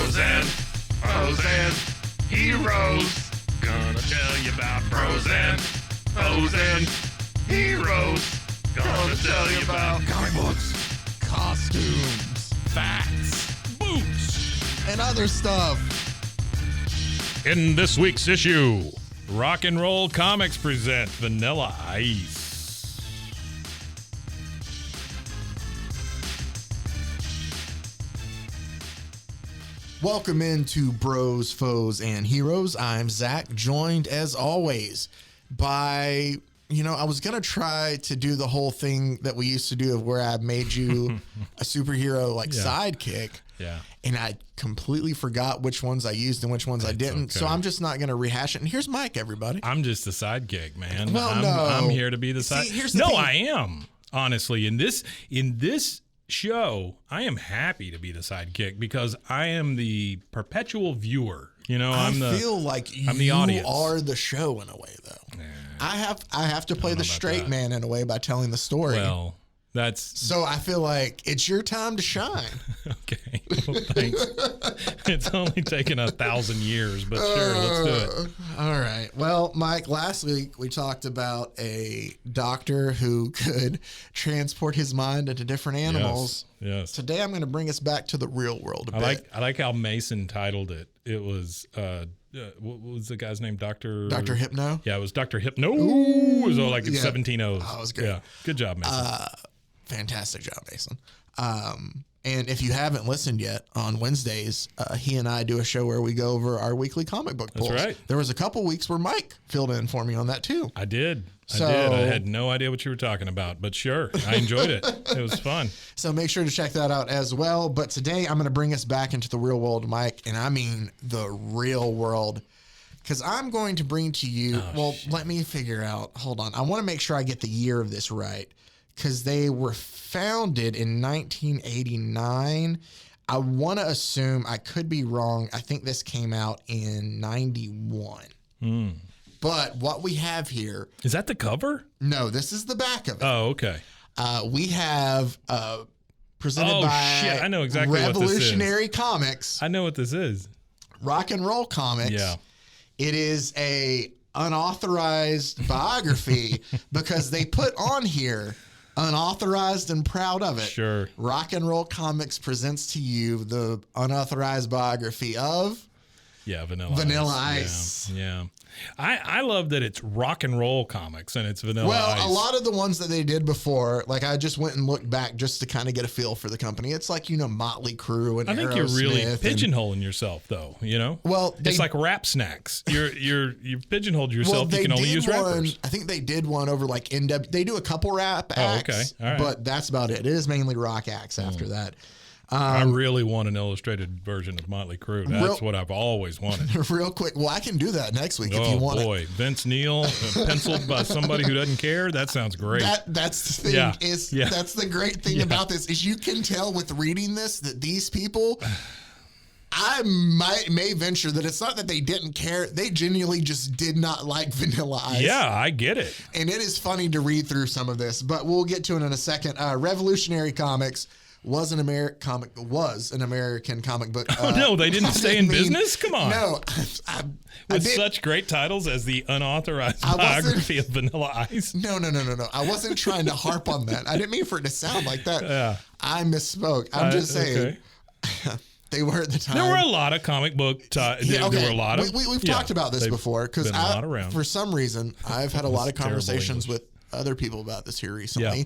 Bros and heroes. Gonna tell you about bros and heroes. Gonna tell you about comic books, Costumes, facts, boots. and other stuff. In this week's issue, Rock and Roll Comics present Vanilla Ice. Welcome into Bros, Foes, and Heroes. I'm Zach, joined as always by, I was going to try to do the whole thing that we used to do of where I made you a superhero sidekick. Yeah. And I completely forgot which ones I used and which ones I didn't. okay. So I'm just not going to rehash it. And here's Mike, everybody. I'm just the sidekick, man. Well, I'm here to be the See, side. here's the No, thing. I am. Honestly, in this show, I am happy to be the sidekick because I am the perpetual viewer. I feel like I'm the you audience. are the show in a way, though. I have to play the straight man in a way by telling the story. Well, that's So I feel like it's your time to shine. okay. Well, thanks. It's only taken 1,000 years, but sure, let's do it. All right. Well, Mike, last week we talked about a doctor who could transport his mind into different animals. Yes. Today I'm going to bring us back to the real world a bit. I like how Mason titled it. It was what was the guy's name? Dr. Hypno? Yeah, it was Dr. Hypno. Ooh, it was all like yeah. 17 O's. Oh, it was great. Yeah, good job, Mason. Fantastic job, Mason. And if you haven't listened yet, on Wednesdays, he and I do a show where we go over our weekly comic book polls. right. There was a couple weeks where Mike filled in for me on that too. I did. I So- had no idea what you were talking about, but sure, I enjoyed it. It was fun. So make sure to check that out as well. But today I'm going to bring us back into the real world, Mike, and I mean the real world. Because I'm going to bring to you, let me figure out, hold on. I want to make sure I get the year of this right. Because they were founded in 1989. I want to assume, I could be wrong, I think this came out in 91. But what we have here, Is that the cover? no, this is the back of it. Oh, okay. We have presented by shit, I know exactly what this is. Revolutionary Comics, I know what this is. Rock and Roll Comics. Yeah. It is a unauthorized biography because they put on here unauthorized and proud of it. Sure. Rock and Roll Comics presents to you the unauthorized biography of Yeah, Vanilla Ice. Yeah. I love that it's Rock and Roll Comics and it's Vanilla Ice. Well, a lot of the ones that they did before, like I just went and looked back just to kind of get a feel for the company. It's like, Motley Crue and I think you're really Aerosmith pigeonholing yourself, though. Well, it's like rap snacks. You've pigeonholed yourself. You can only use rappers. I think they did one over like NW. They do a couple rap acts, okay. All right. but that's about it. It is mainly rock acts after that. I really want an illustrated version of Motley Crue. That's what I've always wanted. Real quick, well, I can do that next week if you want it. Vince Neil penciled by somebody who doesn't care. That sounds great. That's the thing. Yeah. That's the great thing about this is you can tell with reading this that these people. I may venture that it's not that they didn't care. They genuinely just did not like Vanilla Ice. Yeah, I get it. And it is funny to read through some of this, but we'll get to it in a second. Revolutionary Comics was an American comic book. Oh, no, they didn't stay in business? Come on. No. With such great titles as the unauthorized biography of Vanilla Ice. No. I wasn't trying to harp on that. I didn't mean for it to sound like that. Yeah. I misspoke. I'm just saying. Okay. They were at the time. There were a lot of comic book. There were a lot of. We've talked about this before because for some reason I've had a lot of conversations with other people about this here recently. Yeah.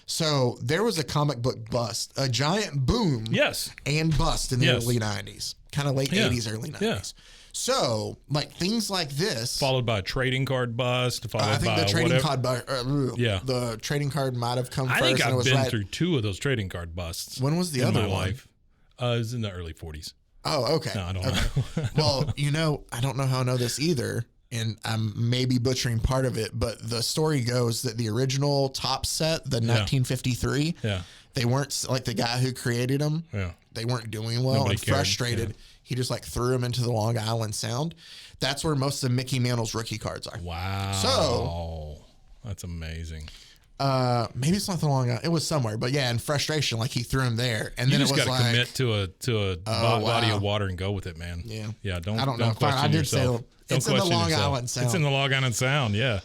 So there was a comic book bust, a giant boom, and bust in the early 90s, kind of late 80s, early 90s. Yeah. So like things like this, followed by a trading card bust. I think the trading card, the trading card might have come first. I think I've been right. through 2 of those trading card busts. When was the in other my one? Life? It was in the early 40s. Oh, okay. No, I don't know. Well, I don't know how I know this either. And I'm maybe butchering part of it, but the story goes that the original top set, the 1953, they weren't like the guy who created them. Yeah. They weren't doing well. Nobody and cared. frustrated. Yeah. He just like threw them into the Long Island Sound. That's where most of Mickey Mantle's rookie cards are. Wow. So that's amazing. Maybe it's not the Long Island. It was somewhere, but yeah, in frustration, like he threw him there, and You then just it was got to like, commit to a body wow. of water and go with it, man. Yeah. Yeah. I don't know. Don't Fine, question I did yourself. say it's in the Long Island Sound. It's in the Long Island Sound. Yeah.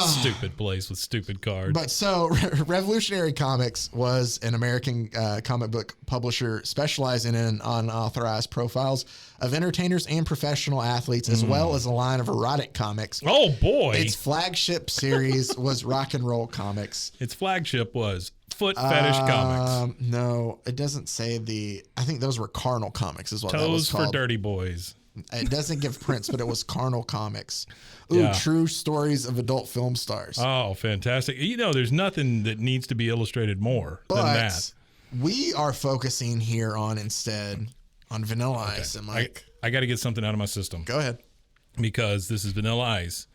Stupid place with stupid cards. But so Revolutionary Comics was an American comic book publisher specializing in unauthorized profiles of entertainers and professional athletes, as well as a line of erotic comics. Oh boy. Its flagship series was Rock and Roll Comics. Its flagship was Foot Fetish Comics. No, it doesn't say I think those were Carnal Comics is what that was Toes for called. Dirty Boys. It doesn't give prints, but it was Carnal Comics. Ooh, Yeah. True stories of adult film stars. Oh, fantastic. You know, there's nothing that needs to be illustrated more than that. We are focusing here on Vanilla Ice. And Mike, I got to get something out of my system go ahead. because this is Vanilla Ice.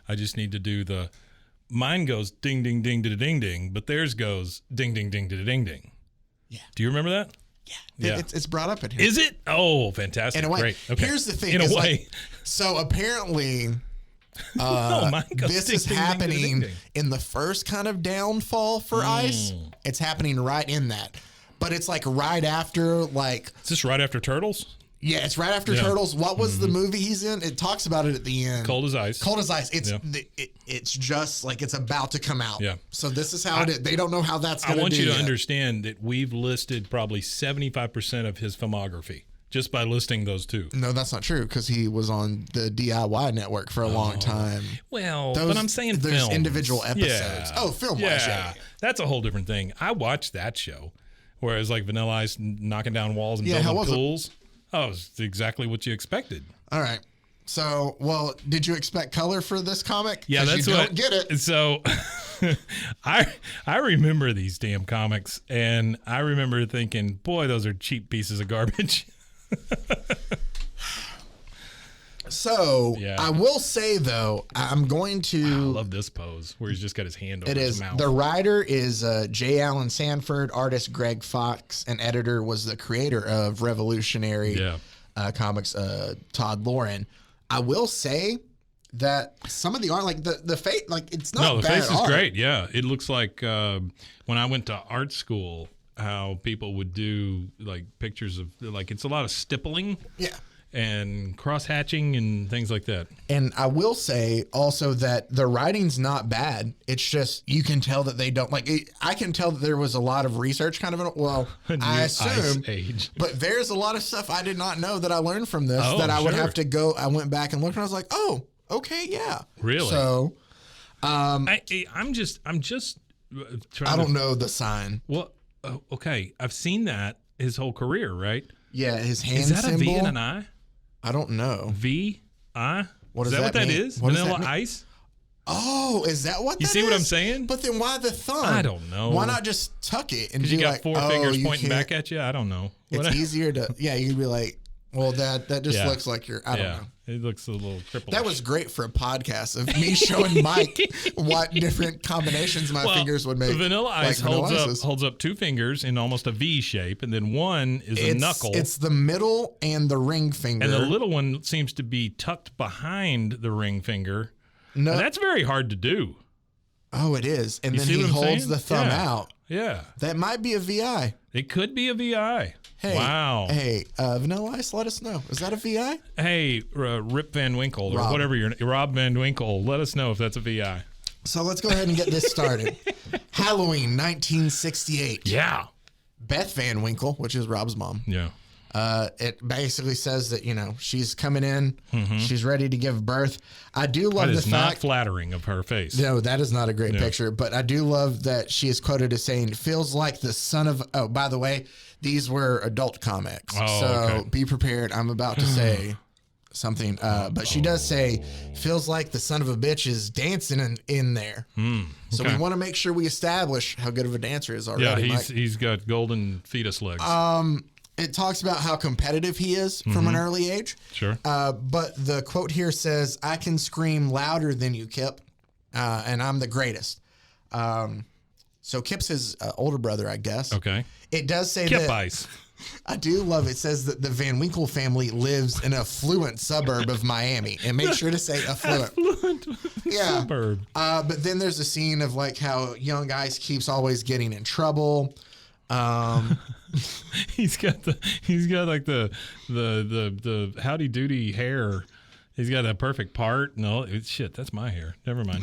I just need to do mine goes ding, ding, ding, da ding, ding, but theirs goes ding, ding, ding, da ding, ding. Yeah. Do you remember that? Yeah. It's brought up in here. Is it? Oh, fantastic. In a way. Great. Okay. Here's the thing. In a is, way. like, so apparently, No, mine goes this ding, is ding, ding, da ding, happening ding. in the first kind of downfall for Ice. It's happening right in that. But it's like right after, like, Is this right after Turtles? yeah, it's right after Yeah. Turtles. What was the movie he's in? It talks about it at the end. Cold as Ice. Cold as Ice. It's Yeah. it's just like it's about to come out. Yeah. So this is how they don't know how that's I going to do want you to yet. understand that we've listed probably 75% of his filmography just by listing those two. No, that's not true because he was on the DIY network for a long time. Well, Those- but I'm saying there's films. individual episodes. Yeah. Oh, film-wise, yeah. That's a whole different thing. I watched that show, whereas like Vanilla Ice knocking down walls and Yeah, how building was it? pools. Oh, it's exactly what you expected. All right. So, well, did you expect color for this comic? Yeah, 'Cause that's you what. don't get it. So, I remember these damn comics, and I remember thinking, boy, those are cheap pieces of garbage. So, Yeah. I will say though, I'm going I to. love this pose where he's just got his hand over It his is. mouth. The writer is J. Allen Sanford, artist Greg Fox, and editor was the creator of Revolutionary Comics, Todd Lauren. I will say that some of the art, like the face, like it's not No, the bad face is art. great. Yeah, it looks like when I went to art school, how people would do like pictures of like it's a lot of stippling. Yeah. And cross-hatching and things like that. And I will say also that the writing's not bad. It's just you can tell that they don't like. I can tell that there was a lot of research kind of. Well, A new I Ice assume, Age. but there's a lot of stuff I did not know that I learned from this Oh, that I would sure. have to go. I went back and looked, and I was like, oh, okay, yeah, Really? So I'm just trying. I don't know the sign. Well, okay, I've seen that his whole career, right? Yeah, his hand Is that symbol. a V and an I? I don't know. V I. What Is does that what that that mean? is? What does Vanilla that mean? Ice. Oh, is that what? You that see what I'm is? saying? But then why the thumb? I don't know. Why not just tuck it and Because be you got like, four oh, fingers you pointing can't- back at you. I don't know. It's easier to, yeah, you could be like, well, that just Yeah. looks like you're, I don't Yeah, know. it looks a little crippled. That was great for a podcast of me showing Mike what different combinations my fingers would make. Vanilla Ice Vanilla Ice's. holds up two fingers in almost a V shape, and then one is a knuckle. It's the middle and the ring finger. And the little one seems to be tucked behind the ring finger. No, And that's very hard to do. oh, it is. And You then see he what I'm holds saying? the thumb Yeah. out. Yeah. That might be a VI. It could be a VI. Hey, Wow. Hey, Vanilla Ice, let us know. Is that a VI? Hey, Rip Van Winkle or Rob. whatever Rob Van Winkle, let us know if that's a VI. So let's go ahead and get this started. Halloween 1968. Yeah. Beth Van Winkle, which is Rob's mom. Yeah. It basically says that, she's coming in, she's ready to give birth. I do love That the is not fact. flattering of her face. No, that is not a great picture, but I do love that she is quoted as saying, feels like the son of, oh, by the way, these were adult comics. Oh, so okay. be prepared. I'm about to say something, but she does say, feels like the son of a bitch is dancing in there. So we okay. want to make sure we establish how good of a dancer he is already. Yeah, Mike. he's got golden fetus legs. It talks about how competitive he is from an early age. Sure. But the quote here says, I can scream louder than you, Kip, and I'm the greatest. So Kip's his older brother, I guess. Okay. It does say Kip that. Ice. I do love it. Says that the Van Winkle family lives in an affluent suburb of Miami, and make sure to say affluent. Yeah. Suburb. But then there's a scene of like how young Ice keeps always getting in trouble. He's got like the howdy doody hair. He's got a perfect part. No, shit, that's my hair. Never mind.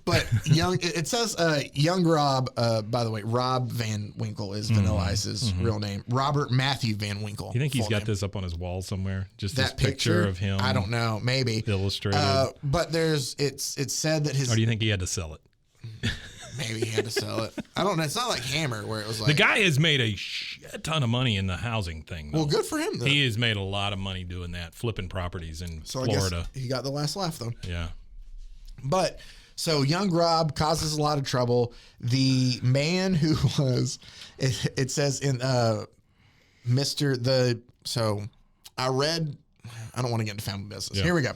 But it says young Rob, by the way, Rob Van Winkle is Vanilla Ice's real name. Robert Matthew Van Winkle. You think he's got name. this up on his wall somewhere? Just That this picture of him? I don't know. Maybe. Illustrated. But it's said that his. Or do you think he had to sell it? Maybe he had to sell it. I don't know. It's not like Hammer where it was like. The guy has made a shit ton of money in the housing thing. Though. Well, good for him, though. He has made a lot of money doing that, flipping properties in Florida. I guess he got the last laugh, though. Yeah. But so young Rob causes a lot of trouble. The man who was, it says in so I read, I don't want to get into family business. Yeah. Here we go.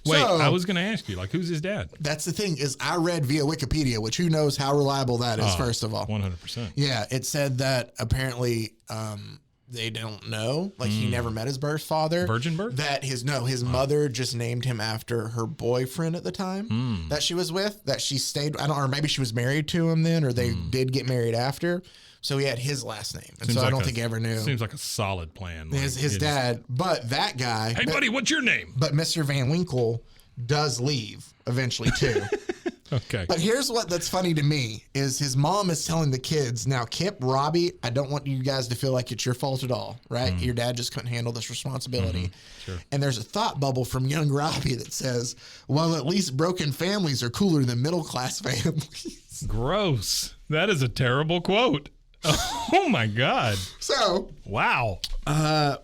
Wait, So, I was going to ask you, like, who's his dad? that's the thing is I read via Wikipedia, which who knows how reliable that is, first of all. 100%. Yeah, it said that apparently they don't know. Like he never met his birth father. Virgin birth? That his mother just named him after her boyfriend at the time that she was with. That she stayed. I don't, or maybe she was married to him then, or they did get married after. So he had his last name, and Seems so I like don't think he ever knew Seems like a solid plan. Like, his dad. But that guy. Hey, buddy, what's your name? But Mr. Van Winkle does leave eventually too. Okay. But here's that's funny to me is his mom is telling the kids, now, Kip, Robbie, I don't want you guys to feel like it's your fault at all, right? Your dad just couldn't handle this responsibility. Sure. And there's a thought bubble from young Robbie that says, well, at least broken families are cooler than middle-class families. Gross. That is a terrible quote. Oh, my God. So, Wow.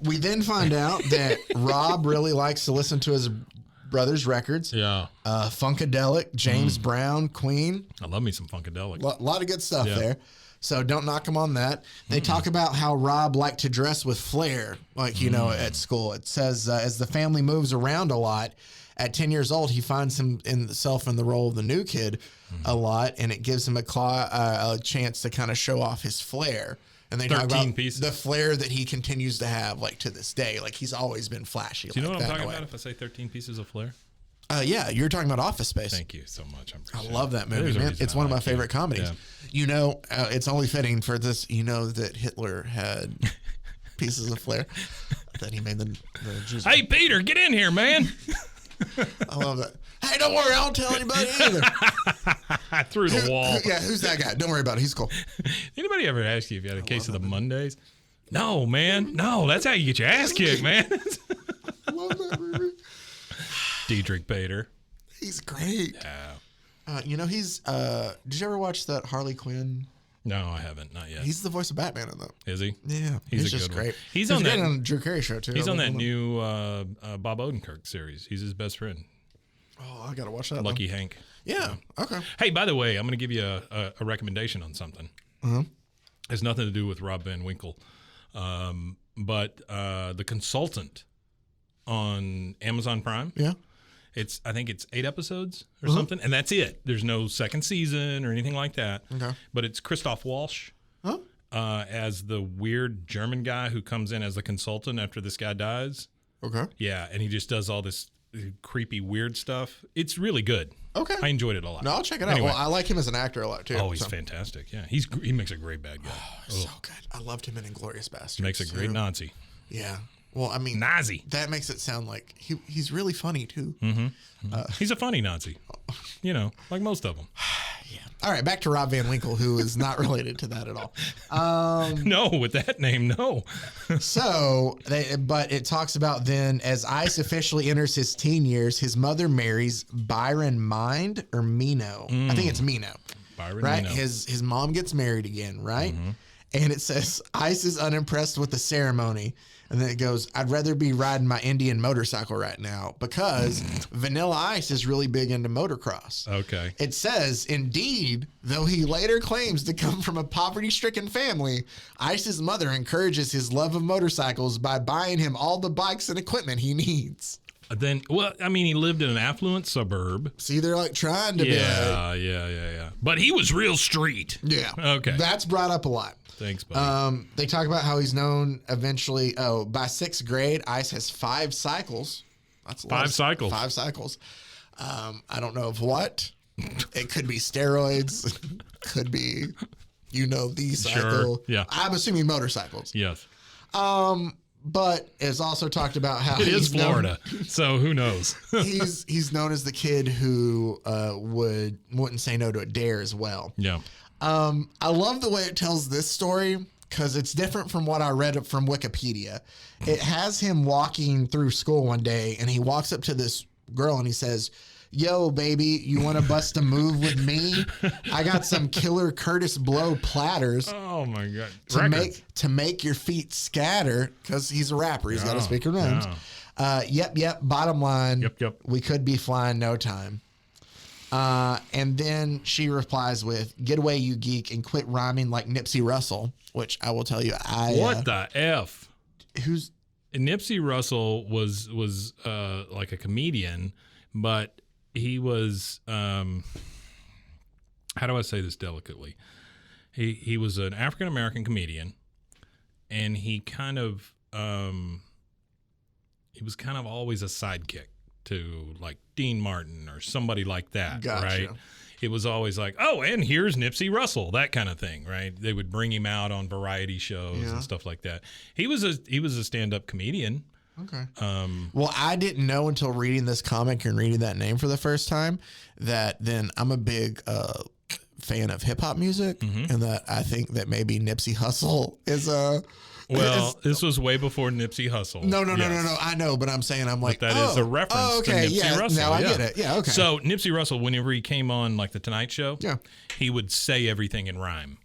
we then find out that Rob really likes to listen to his brother's records. Yeah. Funkadelic, James Brown, Queen. I love me some Funkadelic. A lot of good stuff there. So don't knock him on that. They talk about how Rob liked to dress with flair, like, at school. It says as the family moves around a lot, at 10 years old, he finds himself in the role of the new kid a lot, and it gives him a chance to kind of show off his flair. And they talk about pieces. the flair that he continues to have, like, to this day. Like, he's always been flashy. Do you know what I'm talking about if I say 13 Pieces of Flair? Yeah, you're talking about Office Space. Thank you so much. I love that movie, man. It's one of my favorite comedies. Yeah. It's only fitting for this. You know that Hitler had pieces of flair. That he made the Jews. Hey, Peter, get in here, man. I love that. Hey, don't worry, I won't tell anybody either. Through the wall. Who's that guy? Don't worry about it. He's cool. Anybody ever ask you if you had a case of the Mondays? No, man. No, that's how you get your ass kicked, man. I love that movie. Dietrich Bader. He's great. Yeah. He's. Did you ever watch that Harley Quinn? No, I haven't. Not yet. He's the voice of Batman in that. Is he? Yeah, He's just good great. one. He's on that on the Drew Carey show too. He's on that new Bob Odenkirk series. He's his best friend. Oh, I gotta watch that. Lucky Hank. Yeah. Okay. Hey, by the way, I'm going to give you a recommendation on something. Mm-hmm. Has nothing to do with Rob Van Winkle, but The Consultant on Amazon Prime. Yeah. I think it's 8 episodes or something, and that's it. There's no second season or anything like that. Okay. But it's Christoph Waltz as the weird German guy who comes in as the consultant after this guy dies. Okay. Yeah, and he just does all this creepy, weird stuff. It's really good. Okay. I enjoyed it a lot. No, I'll check it Anyway. out. Well, I like him as an actor a lot too. Oh, he's fantastic. Yeah, he makes a great bad guy. So good. I loved him in Inglourious Basterds. Makes a great Nazi. Yeah. Well, I mean, Nazi. That makes it sound like he's really funny too. He's a funny Nazi. Like most of them. Yeah. All right, back to Rob Van Winkle, who is not related to that at all. No, with that name, no. But it talks about then as Ice officially enters his teen years, his mother marries Byron Mind or Mino. I think it's Mino. Byron right? Mino. His mom gets married again, right? And it says Ice is unimpressed with the ceremony. And then it goes, I'd rather be riding my Indian motorcycle right now because Vanilla Ice is really big into motocross. Okay. It says, indeed, though he later claims to come from a poverty-stricken family, Ice's mother encourages his love of motorcycles by buying him all the bikes and equipment he needs. He lived in an affluent suburb. See, they're like trying to be like, Yeah. But he was real street. Yeah. Okay. That's brought up a lot. Thanks, buddy. They talk about how he's known eventually. Oh, by 6th grade, Ice has 5 cycles. That's a lot. 5 cycles. 5 cycles. I don't know of what. It could be steroids. Could be, the cycle. Sure. Yeah. I'm assuming motorcycles. Yes. But it's also talked about how It is Florida, so who knows? he's known as the kid who wouldn't say no to a dare as well. Yeah. I love the way it tells this story because it's different from what I read from Wikipedia. It has him walking through school one day, and he walks up to this girl and he says, "Yo, baby, you want to bust a move with me? I got some killer Curtis Blow platters Oh my God. to make your feet scatter," because he's a rapper. He's got to speak rhymes. Yep. Bottom line, Yep. we could be flying no time. And then she replies with, "Get away, you geek, and quit rhyming like Nipsey Russell," which I will tell you, What the F? Who's Nipsey Russell was like a comedian, but he was how do I say this delicately? He was an African American comedian, and he was kind of always a sidekick to like Dean Martin or somebody like that, Gotcha. right? It was always like, oh, and here's Nipsey Russell, that kind of thing, right? They would bring him out on variety shows and stuff like that. He was a stand-up comedian. Okay. Well, I didn't know until reading this comic and reading that name for the first time that then I'm a big fan of hip hop music, and that I think that maybe Nipsey Hussle is a. Well, this was way before Nipsey Hussle. No. I know, but I'm saying I'm like that is a reference to Nipsey Russell. Now I get it. Yeah, okay. So Nipsey Russell, whenever he came on like the Tonight Show, Yeah. he would say everything in rhyme.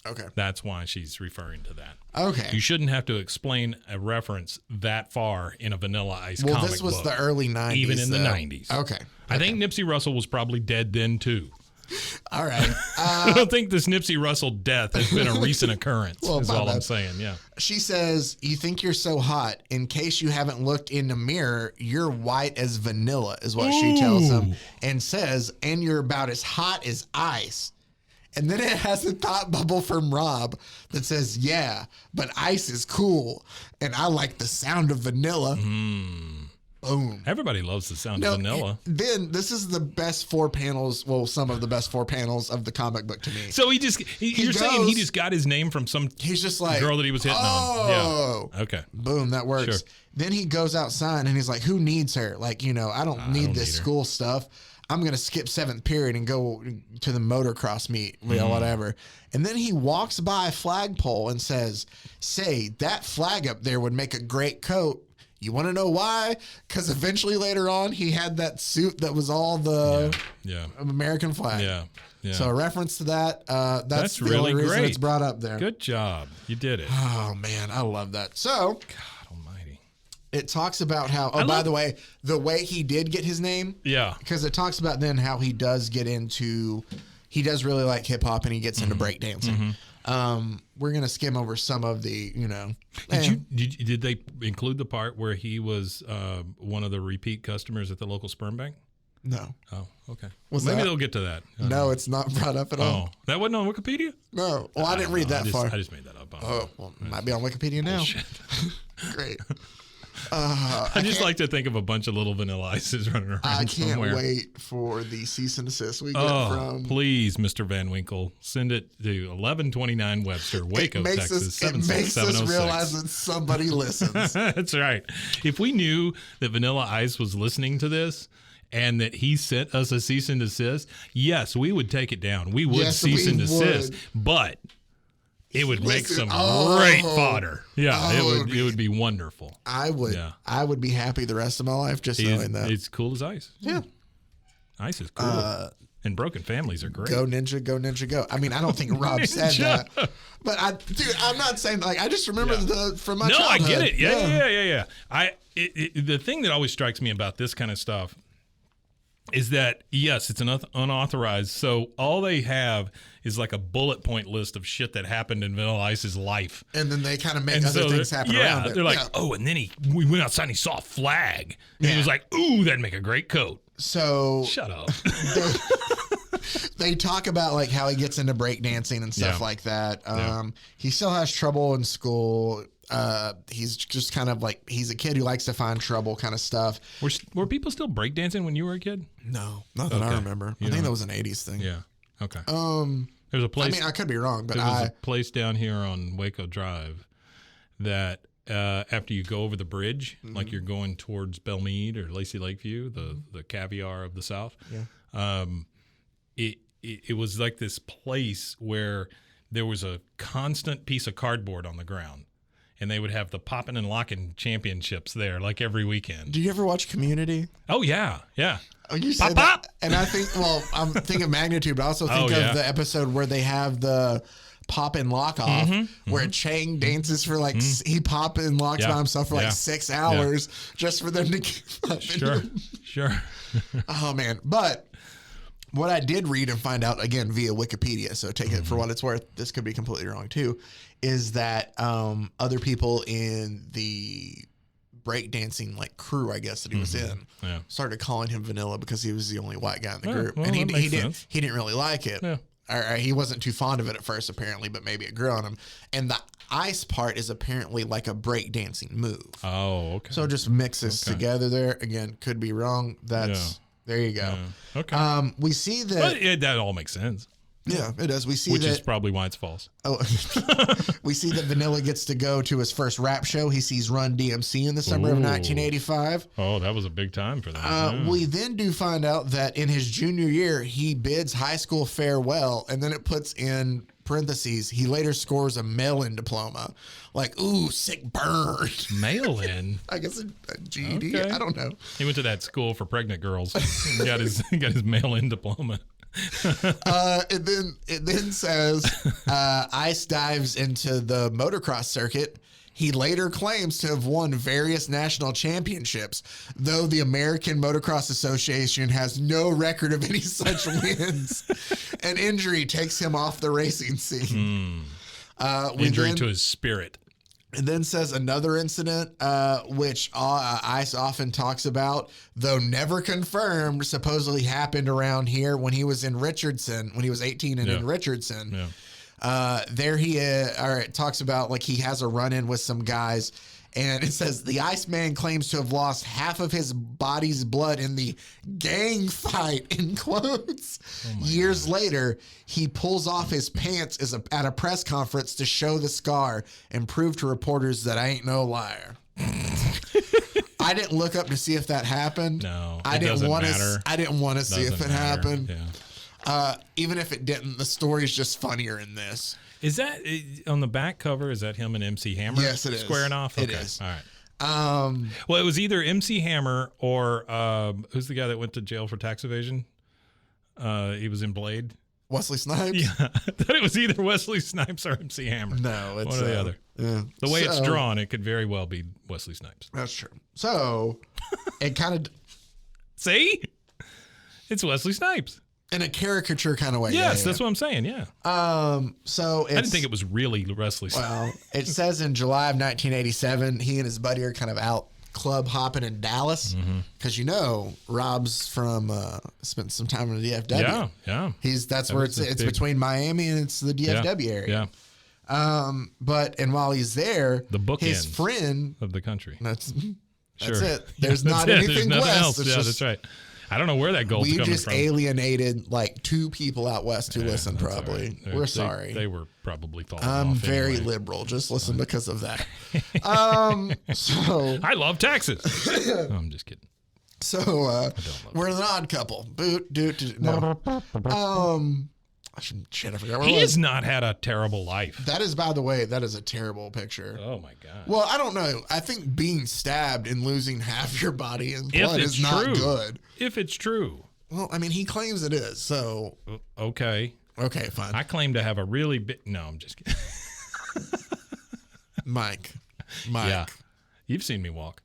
Okay. That's why she's referring to that. Okay. You shouldn't have to explain a reference that far in a Vanilla Ice comic book. Well, this was the early 90s. Even in the 90s. Okay. I think Nipsey Russell was probably dead then too. All right. I don't think this Nipsey Russell death has been a recent occurrence, is all I'm saying, yeah. She says, "You think you're so hot. In case you haven't looked in the mirror, you're white as vanilla," is what she tells him, and says, "And you're about as hot as ice." And then it has a thought bubble from Rob that says, "Yeah, but ice is cool, and I like the sound of vanilla." Boom. Everybody loves the sound of vanilla. Then this is the best 4 panels, well, some of the best 4 panels of the comic book to me. So you're saying he just got his name from some he's just like girl that he was hitting on. Yeah. Okay. Boom, that works. Sure. Then he goes outside and he's like, "Who needs her? Like, I don't need this school stuff. I'm going to skip 7th period and go to the motocross meet, whatever." And then he walks by a flagpole and says, "Say, that flag up there would make a great coat. You want to know why? Because eventually later on, he had that suit that was all the American flag." Yeah. So a reference to that. That's the really only reason great. it's brought up there. Good job. You did it. Oh, man. I love that. So God almighty. it talks about how, by the way, the way he did get his name. Yeah. Because it talks about then how he does really like hip hop and he gets into breakdancing. We're going to skim over some of the, Did they include the part where he was one of the repeat customers at the local sperm bank? No. Oh, okay. Maybe they'll get to that. No, it's not brought up at all. Oh, that wasn't on Wikipedia? No. Well, I didn't read that far. I just made that up. Oh, well, it might be on Wikipedia now. Shit. Great. I just like to think of a bunch of little Vanilla Ices running around I can't somewhere. wait for the cease and desist we get from. Please, Mr. Van Winkle, send it to 1129 Webster, Waco, Texas, It makes us 76706. realize that somebody listens. That's right. If we knew that Vanilla Ice was listening to this and that he sent us a cease and desist, yes, we would take it down. We would cease and desist, but it would make some great fodder. Yeah, it would be wonderful. I would be happy the rest of my life just knowing that. It's cool as ice. Yeah. Ice is cool. And broken families are great. Go Ninja, go Ninja, go. I mean, I don't think Rob said that. But I'm not saying, like, I just remember from my childhood. No, I get it. Yeah. The thing that always strikes me about this kind of stuff is that, yes, it's an unauthorized. So all they have is like a bullet point list of shit that happened in Vanilla Ice's life. And then they kind of make other things happen around it. They're like, oh, and then we went outside and he saw a flag. And he was like, ooh, that'd make a great coat. So shut up. they talk about like how he gets into breakdancing and stuff like that. He still has trouble in school. He's just kind of like, he's a kid who likes to find trouble kind of stuff. Were people still breakdancing when you were a kid? No, not that I remember. I think that was an 80s thing. Yeah. Okay. There's a place. I mean, I could be wrong, but there's a place down here on Waco Drive that after you go over the bridge, like you're going towards Belmead or Lacey Lakeview, the caviar of the South. Yeah. It was like this place where there was a constant piece of cardboard on the ground. And they would have the popping and locking championships there, like every weekend. Do you ever watch Community? Oh, yeah. Yeah. Oh, you said that. And I think, I'm thinking of Magnitude, but I also think of the episode where they have the pop and lock off, where Chang dances for like, he pop and locks by himself for like 6 hours just for them to keep up. Sure. Oh, man. But what I did read and find out, again, via Wikipedia, so take it for what it's worth, this could be completely wrong too, is that other people in the breakdancing like crew, I guess, that he was in, started calling him Vanilla because he was the only white guy in the group. Well, and he didn't really like it. Yeah. Or he wasn't too fond of it at first, apparently, but maybe it grew on him. And the ice part is apparently like a breakdancing move. Oh, okay. So just mix this together there. Again, could be wrong. There you go. Okay. We see that. But that all makes sense. Yeah, it does. We see Which that. is probably why it's false. Oh, we see that Vanilla gets to go to his first rap show. He sees Run DMC in the summer of 1985. Oh, that was a big time for that. We then do find out that in his junior year, he bids high school farewell, and then it puts in parentheses, he later scores a mail-in diploma. Like, ooh, sick burn. Mail-in? I guess a GED. Okay. I don't know. He went to that school for pregnant girls and got his mail-in diploma. It then says Ice dives into the motocross circuit. He later claims to have won various national championships, though the American Motocross Association has no record of any such wins. An injury takes him off the racing scene. Injury to his spirit. It then says another incident, which Ice often talks about, though never confirmed, supposedly happened around here when he was in Richardson, when he was 18 and in Richardson. Yeah. There it talks about like he has a run-in with some guys, and it says the Iceman claims to have lost half of his body's blood in the gang fight, in quotes. Years later, he pulls off his pants at a press conference to show the scar and prove to reporters that I ain't no liar. I didn't look up to see if that happened. No, I didn't want to see if it matter. happened. Yeah. Even if it didn't, the story's just funnier in this. Is that on the back cover? Is that him and MC Hammer? Yes, it is. Squaring off? It is. All right. Well, it was either MC Hammer or who's the guy that went to jail for tax evasion? He was in Blade. Wesley Snipes? Yeah. I thought it was either Wesley Snipes or MC Hammer. No, it's one or the other. Yeah. The way it's drawn, it could very well be Wesley Snipes. That's true. So it kind of see, it's Wesley Snipes in a caricature kind of way. Yes, that's what I'm saying. Yeah. So I didn't think it was really Wesley Snipes. Well, it says in July of 1987, he and his buddy are kind of out club hopping in Dallas because Rob's from spent some time in the DFW. Yeah. That's where it's between Miami and it's the DFW area. Yeah. But while he's there, the bookends his friend of the country. That's sure. it. There's not anything There's nothing west. else. Yeah, that's right. I don't know where that gold's coming from. We just alienated like 2 people out west who listen. Probably. Right. We're sorry. They were probably falling I'm off very anyway. liberal. Just listen because of that. So I love taxes. No, I'm just kidding. So we're an odd couple. No. Shit, I forgot where He it was. has not had a terrible life. That is, by the way, that is a terrible picture. Oh my god. Well, I don't know. I think being stabbed and losing half your body in blood is not good. If it's true. Well, I mean, he claims it is. So okay, fine. I claim to have a really big. No, I'm just kidding. Mike. Yeah, you've seen me walk.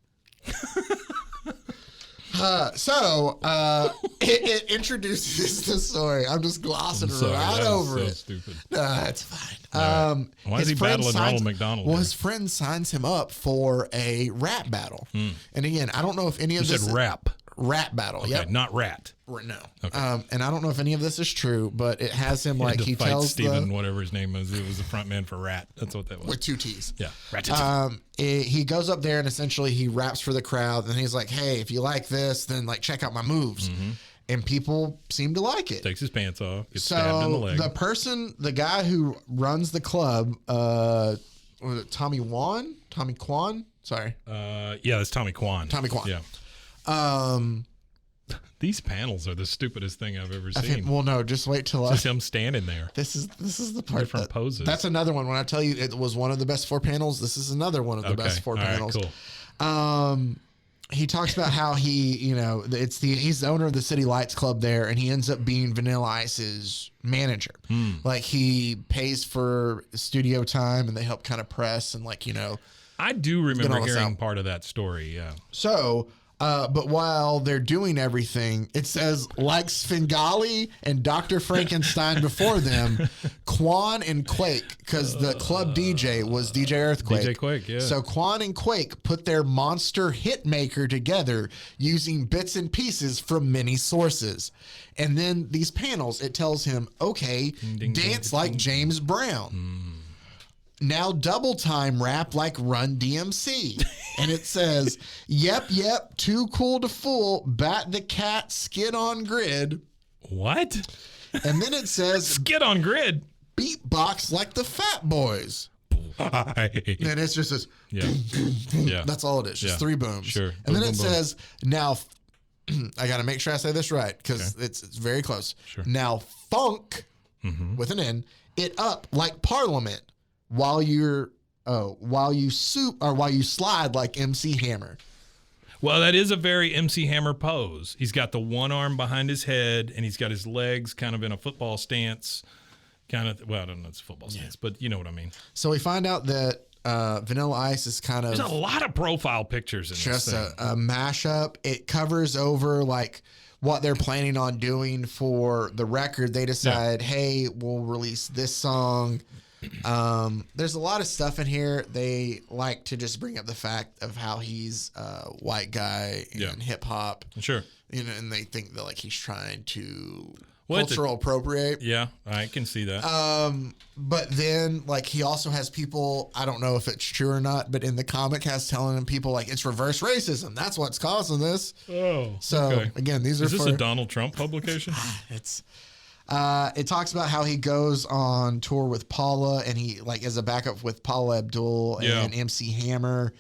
It introduces the story. I'm just glossing right over it. So stupid. No, it's fine. Right. Why is he battling Ronald McDonald? Well, his friend signs him up for a rap battle. And again, I don't know if any of You this said rap. rap battle. Okay, not rat. No. Okay. And I don't know if any of this is true, but it has him like he fight tells Steven, whatever his name is. It was the front man for Rat. That's what that was. with 2 T's. Yeah. Rat. He goes up there and essentially he raps for the crowd, and he's like, "Hey, if you like this, then like check out my moves." And people seem to like it. Takes his pants off. Gets stabbed in the leg. The guy who runs the club, was it Tommy Kwan? Sorry. Yeah, that's Tommy Kwan. Yeah. These panels are the stupidest thing I've ever seen. Well, no, just wait till Just him standing there. This is the part. Different poses. That's another one. When I tell you it was one of the best 4 panels, this is another one of the best 4 panels. All right, cool. He talks about how he's the owner of the City Lights Club there, and he ends up being Vanilla Ice's manager. Like he pays for studio time, and they help kind of press and I do remember hearing part of that story. Yeah. So, but while they're doing everything, it says like Svengali and Dr. Frankenstein before them, Quan and Quake, because the club DJ was DJ Earthquake. DJ Quake, yeah. So Quan and Quake put their monster hit maker together using bits and pieces from many sources. And then these panels, it tells him, okay, dance like James Brown. Now double time rap like Run DMC. And it says, yep, too cool to fool, bat the cat, skid on grid. What? And then it says, skid on grid. Beatbox like the Fat Boys. Why? And it's just this. Yeah. That's all it is. Just 3 booms. Sure. And then boom, it says, now, I got to make sure I say this right because it's very close. Sure. Now funk, with an N, it up like Parliament. While you slide like MC Hammer. Well, that is a very MC Hammer pose. He's got the one arm behind his head, and he's got his legs kind of in a football stance. Well, I don't know, it's a football stance, but you know what I mean. So we find out that Vanilla Ice is kind of... There's a lot of profile pictures in this thing. Just a mashup. It covers over like what they're planning on doing for the record. They decide, hey, we'll release this song. There's a lot of stuff in here. They like to just bring up the fact of how he's a white guy in hip hop. Sure. And they think that like he's trying to Well, cultural appropriate. Yeah, I can see that. But then like he also has people, I don't know if it's true or not, but in the comic has telling him people like it's reverse racism. That's what's causing this. Oh. So okay. again, these Is are this a Donald Trump publication? It talks about how he goes on tour with Paula and he like is a backup with Paula Abdul and MC Hammer.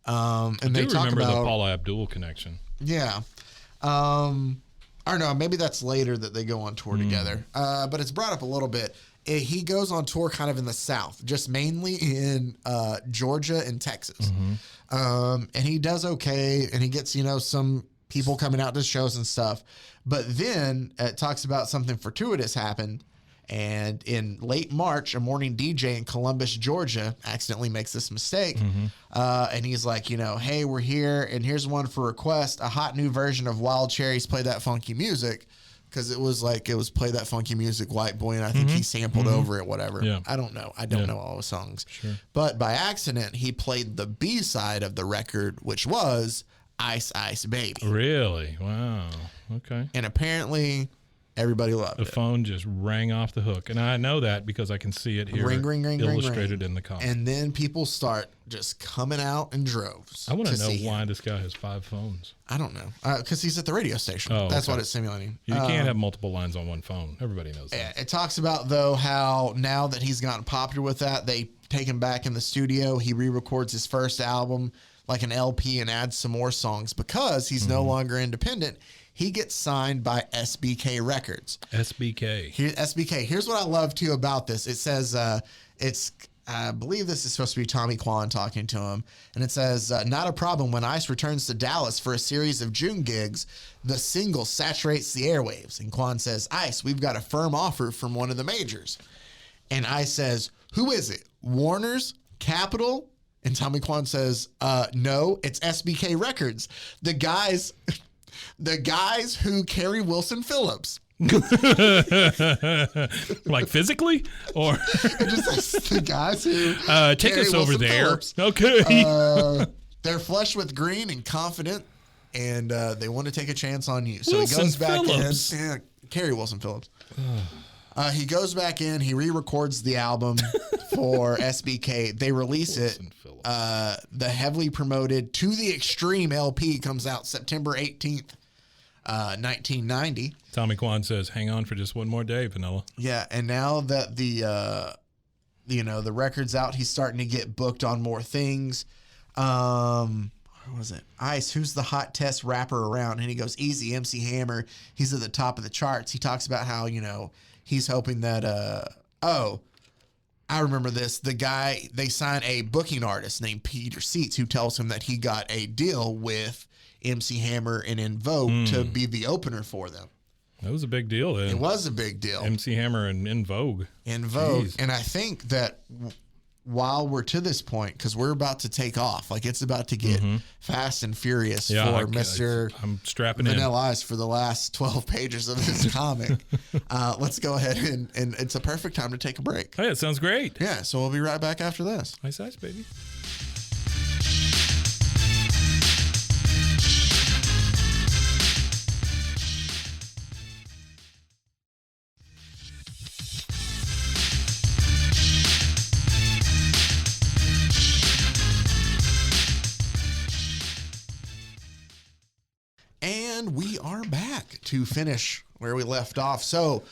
And they talk remember about the Paula Abdul connection. Yeah. Or no, maybe that's later that they go on tour together. But it's brought up a little bit. He goes on tour kind of in the South, just mainly in Georgia and Texas. And he does okay, and he gets, some people coming out to shows and stuff. But then it talks about something fortuitous happened. And in late March, a morning DJ in Columbus, Georgia, accidentally makes this mistake. And he's like, hey, we're here, and here's one for request, a hot new version of Wild Cherries, Play That Funky Music. Because it was Play That Funky Music, White Boy, and I think he sampled over it, whatever. Yeah. I don't know. I don't know all the songs. Sure. But by accident, he played the B-side of the record, which was Ice Ice Baby. Really? Wow. Okay. And apparently... everybody loved it. The phone just rang off the hook. And I know that because I can see it here illustrated in the comic. And then people start just coming out in droves. I want to know why this guy has 5 phones. I don't know. Because he's at the radio station. That's what it's simulating. You can't have multiple lines on one phone. Everybody knows that. Yeah, it talks about, though, how now that he's gotten popular with that, they take him back in the studio. He re-records his first album, like an LP, and adds some more songs because he's no longer independent. He gets signed by SBK Records. SBK. SBK. Here's what I love, too, about this. It says, I believe this is supposed to be Tommy Kwan talking to him. And it says, not a problem. When Ice returns to Dallas for a series of June gigs, the single saturates the airwaves. And Kwan says, Ice, we've got a firm offer from one of the majors. And Ice says, who is it? Warner's? Capitol? And Tommy Kwan says, no, it's SBK Records. The guys who carry Wilson Phillips. Like physically? Or just the guys who take us over Wilson there. Phillips. Okay. They're flush with green and confident. and they want to take a chance on you. So Wilson he goes back Phillips. in. Yeah, Carrie Wilson Phillips. He goes back in. He re-records the album for SBK. They release Wilson it. Phillips. The heavily promoted To the Extreme LP comes out September 18th, 1990. Tommy Kwan says, "Hang on for just one more day, Vanilla." Yeah, and now that the the record's out, he's starting to get booked on more things. What was it? Ice, who's the hot test rapper around? And he goes, easy, MC Hammer. He's at the top of the charts. He talks about how, he's hoping that, I remember this. The guy, they signed a booking artist named Peter Seats who tells him that he got a deal with MC Hammer and In Vogue to be the opener for them. That was a big deal then. It was a big deal. MC Hammer and In Vogue. In Vogue. Jeez. And I think that while we're to this point, because we're about to take off, like it's about to get fast and furious for Mr. I'm strapping in. Vanilla Ice for the last 12 pages of this comic. Let's go ahead and it's a perfect time to take a break. Hey, it sounds great. Yeah, so we'll be right back after this. Ice, baby. And we are back to finish where we left off. So,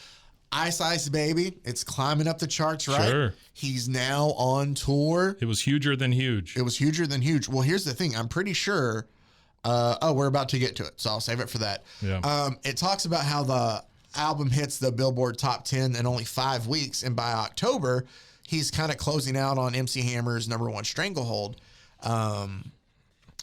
Ice Baby, it's climbing up the charts, right? Sure. He's now on tour. It was huger than huge. It was huger than huge. Well, here's the thing. I'm pretty sure. We're about to get to it, so I'll save it for that. Yeah. It talks about how the album hits the Billboard Top 10 in only 5 weeks, and by October, he's kind of closing out on MC Hammer's #1 Stranglehold.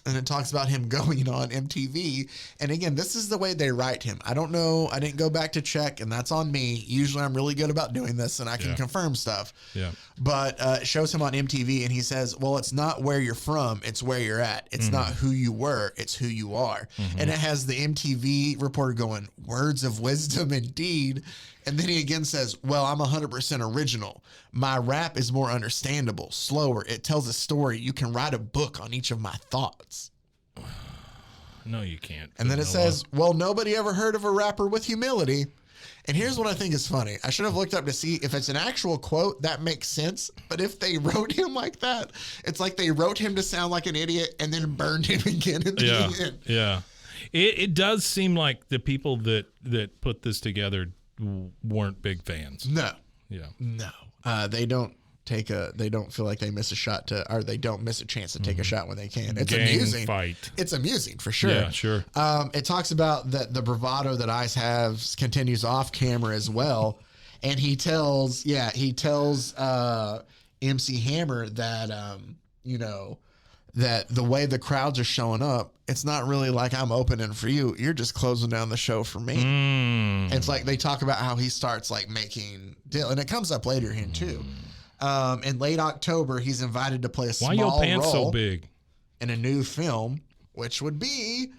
And it talks about him going on MTV. And again, this is the way they write him. I don't know. I didn't go back to check, and that's on me. Usually I'm really good about doing this, and I can confirm stuff. Yeah. But it shows him on MTV, and he says, well, it's not where you're from. It's where you're at. It's not who you were. It's who you are. And it has the MTV reporter going, words of wisdom indeed. And then he again says, well, I'm 100% original. My rap is more understandable, slower. It tells a story. You can write a book on each of my thoughts. No, you can't. And then it says, well, nobody ever heard of a rapper with humility. And here's what I think is funny. I should have looked up to see if it's an actual quote. That makes sense. But if they wrote him like that, it's like they wrote him to sound like an idiot and then burned him again in the end. Yeah. It does seem like the people that put this together weren't big fans. No. Yeah. No. They don't feel like they miss a shot or they don't miss a chance to take a shot when they can. It's amusing. Fight. It's amusing for sure. Yeah, sure. It talks about that the bravado that Ice has continues off camera as well. And he tells MC Hammer that, that the way the crowds are showing up, it's not really like I'm opening for you. You're just closing down the show for me. It's like they talk about how he starts like making deal, and it comes up later here too. In late October, he's invited to play a small Why your pants role so big? in a new film, which would be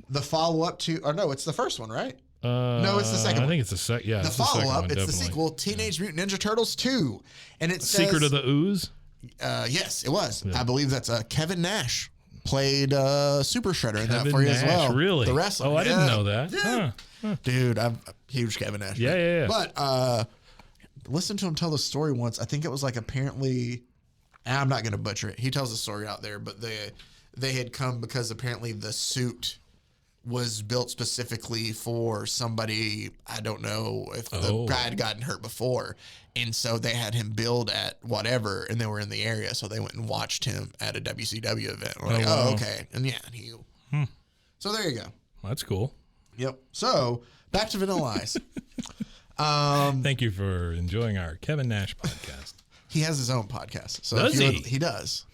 the follow-up to, or no, it's the first one, right? No, it's the second one. I think it's the second. Yeah, The it's the second follow-up, one, it's the definitely. sequel, Teenage Mutant Ninja Turtles 2. And it says... Secret of the Ooze? Yes, it was. Yeah. I believe that's Kevin Nash played Super Shredder in that Kevin for you as Nash, well. really? The wrestler. Oh, I didn't Yeah. know that. Yeah. Huh. Dude, I'm a huge Kevin Nash fan. Yeah. But listen to him tell the story once. I think it was like apparently... I'm not going to butcher it. He tells the story out there, but they had come because apparently the suit was built specifically for somebody, I don't know if the guy had gotten hurt before. And so they had him build at whatever, and they were in the area. So they went and watched him at a WCW event. We're like, wow. oh, okay. And yeah, so there you go. That's cool. Yep. So back to Vanilla Ice. Thank you for enjoying our Kevin Nash podcast. He has his own podcast. So Does he? He does.